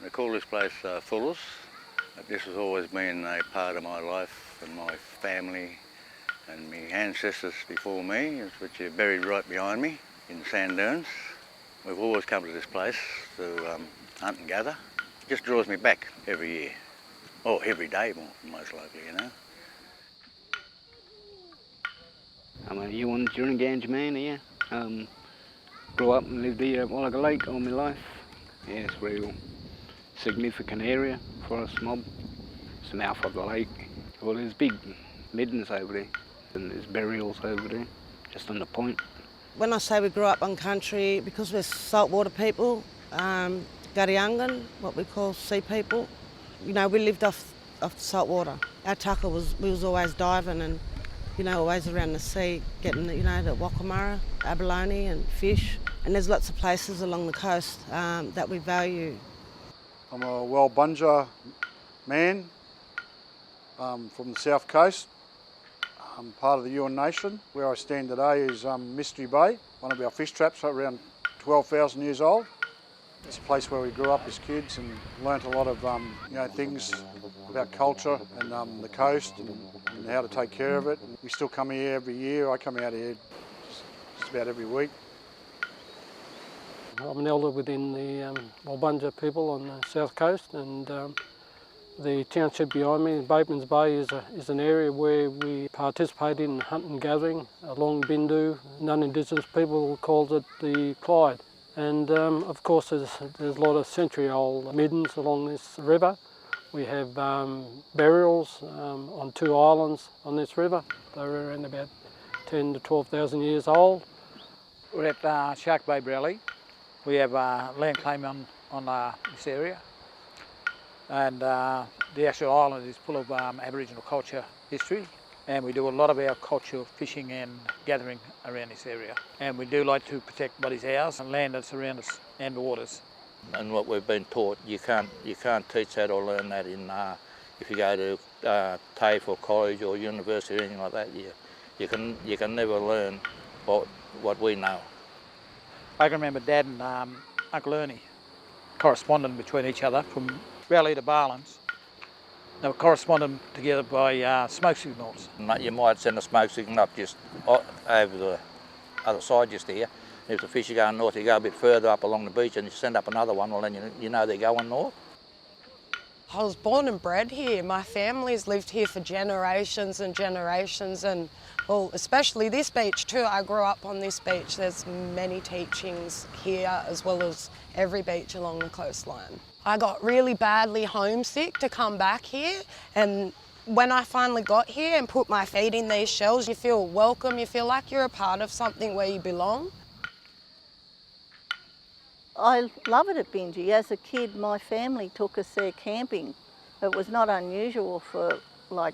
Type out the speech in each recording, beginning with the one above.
They call this place Fuller's. This has always been a part of my life and my family and my ancestors before me, which are buried right behind me in the sand dunes. We've always come to this place to hunt and gather. It just draws me back every year, or every day most likely, you know. I'm a Ewan Jurunganj man here. Grew up and lived here at Wallaga Lake all my life. Yeah, it's a real significant area for us mob. It's the mouth of the lake. Well, there's big middens over there and there's burials over there, just on the point. When I say we grew up on country, because we're saltwater people, Gariangan, what we call sea people, you know, we lived off the saltwater. Our tucker we was always diving and, you know, always around the sea, getting, you know, the wakamara, abalone and fish. And there's lots of places along the coast that we value. I'm a Walbunja man from the south coast. I'm part of the Ewan Nation. Where I stand today is Mystery Bay, one of our fish traps, around 12,000 years old. It's a place where we grew up as kids and learnt a lot of you know, things about culture and the coast and how to take care of it. We still come here every year. I come out here just about every week. I'm an elder within the Walbunja people on the south coast, and the township behind me, Bateman's Bay, is an area where we participate in hunt and gathering along Bindu. Non-Indigenous people calls it the Clyde. And of course there's a lot of century-old middens along this river. We have burials on 2 islands on this river. They're around about 10 to 12,000 years old. We're at Shark Bay Browley. We have land claim on this area, and the actual island is full of Aboriginal culture history, and we do a lot of our cultural fishing and gathering around this area. And we do like to protect what is ours and land that's around us and the waters. And what we've been taught, you can't teach that or learn that in if you go to TAFE or college or university or anything like that. You can never learn what we know. I can remember Dad and Uncle Ernie corresponding between each other from Raleigh to Barlands. They were corresponding together by smoke signals. You might send a smoke signal up just over the other side just here. If the fish are going north, you go a bit further up along the beach and you send up another one, well then you know they're going north. I was born and bred here. My family's lived here for generations and generations, and well, especially this beach too. I grew up on this beach. There's many teachings here as well as every beach along the coastline. I got really badly homesick to come back here, and when I finally got here and put my feet in these shells, you feel welcome, you feel like you're a part of something where you belong. I love it at Binji. As a kid, my family took us there camping. It was not unusual for like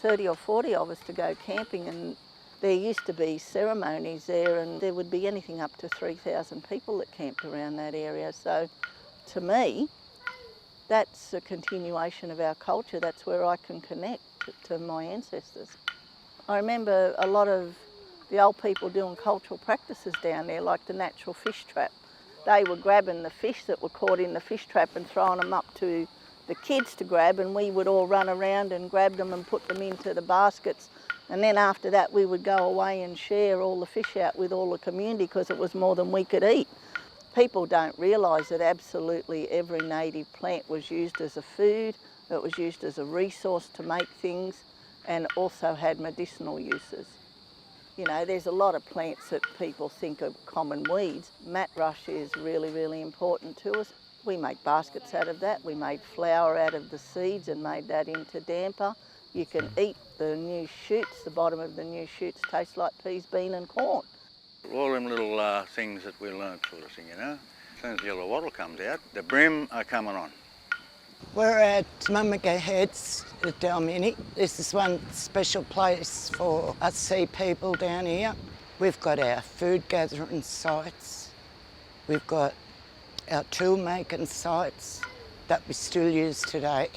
30 or 40 of us to go camping, and there used to be ceremonies there, and there would be anything up to 3,000 people that camped around that area. So to me, that's a continuation of our culture. That's where I can connect to my ancestors. I remember a lot of the old people doing cultural practices down there, like the natural fish trap. They were grabbing the fish that were caught in the fish trap and throwing them up to the kids to grab, and we would all run around and grab them and put them into the baskets. And then after that we would go away and share all the fish out with all the community because it was more than we could eat. People don't realise that absolutely every native plant was used as a food, it was used as a resource to make things, and also had medicinal uses. You know, there's a lot of plants that people think are common weeds. Mat rush is really, really important to us. We make baskets out of that. We made flour out of the seeds and made that into damper. You can eat the new shoots. The bottom of the new shoots taste like peas, bean and corn. All them little things that we learnt sort of thing, you know. As soon as the yellow wattle comes out, the bream are coming on. We're at Mummiga Heads at Dalmini. This is one special place for us sea people down here. We've got our food gathering sites. We've got our tool making sites that we still use today.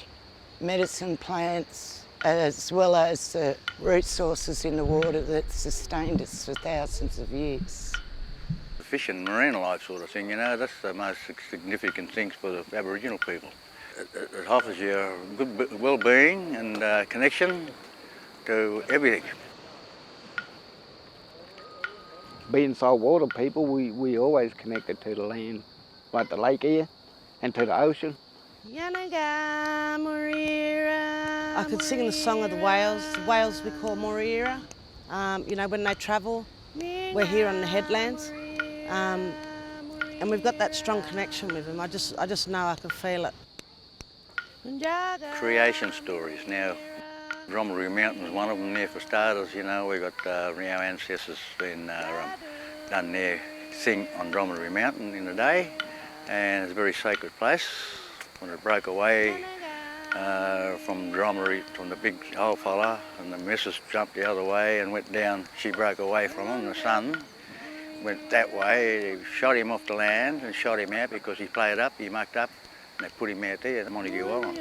Medicine plants, as well as the root sources in the water that sustained us for thousands of years. fishing, marine life sort of thing, you know. That's the most significant things for the Aboriginal people. It offers you a good well-being and connection to everything. Being saltwater people, we always connected to the land, like the lake here, and to the ocean. I could sing the song of the whales. The whales we call Morira. You know, when they travel, we're here on the headlands. And we've got that strong connection with them. I just know, I can feel it. Creation stories now. Dromedary Mountain's one of them there for starters, you know. We got our ancestors been done their thing on Dromedary Mountain in the day, and it's a very sacred place. When it broke away from Dromedary, from the big old fella, and the missus jumped the other way and went down, she broke away from him, the son went that way, they shot him off the land and shot him out because he played up, he mucked up, and they put him out there at Montague Island.